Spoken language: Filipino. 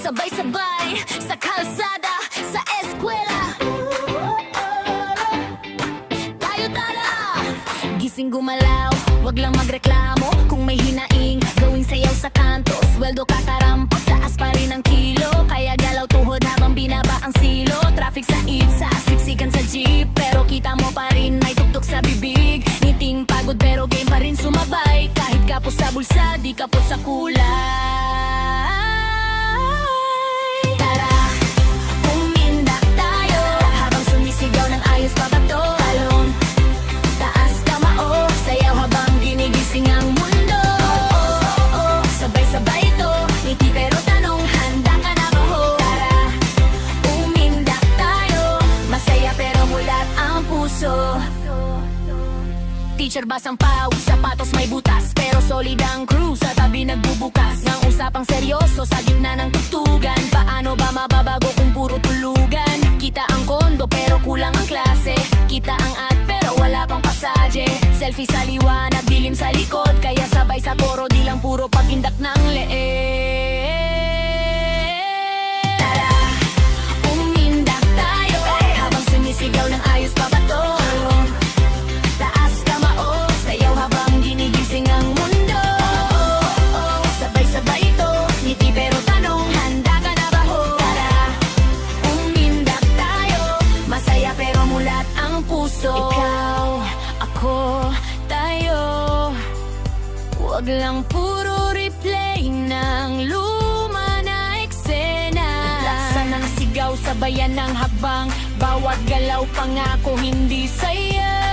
sabay-sabay sa kalsada, sa eskwela. Tayo tara, gising gumalaw, wag lang magreklamo. Kung may hinaing, gawing sayaw sa kanto. Sweldo kakarampot, taas pa rin ang kilo. Kaya galaw tuhod habang binaba ang silo. Traffic sa EDSA, siksikan sa jeep, pero kita mo pa rin may tuktok sa bibig. Ngiting pagod pero game pa rin sumabay. Kahit kapos sa bulsa, di kapos sa kulay. Tara, umindak tayo, habang sumisigaw ng ayos pa ba to? Talon, taas kamao, sayaw habang ginigising ang mundo. Sabay-sabay ito, ngiti pero tanong, handa ka na ba ho? Tara, umindak tayo, masaya pero mulat ang puso. Teacher basang paw, sapatos may butas, pero solid ang crew sa tabi nagbubukas. Ng usapang seryoso sa gitna ng tugtugan. Paano ba mababago kung puro tulugan? Kita ang kondo pero kulang ang klase. Kita ang ad pero wala pang pasaje. Selfie sa liwanag, dilim sa likod. Kaya sabay sa koro, di lang puro pagindak ng leeg. Tara, umindak tayo, habang sumisigaw ng ayos pa ba to? Taas kamao, sayaw habang ginigising ang mundo. Sabay-sabay ito, ngiti pero tanong, handa ka na ba ho? Tara, umindak tayo, masaya pero mulat ang puso. Ikaw, ako, tayo, wag lang puro replay ng luma na eksena. Laksan ng sigaw, sabayan ng hakbang, bawat galaw pangako hindi saya.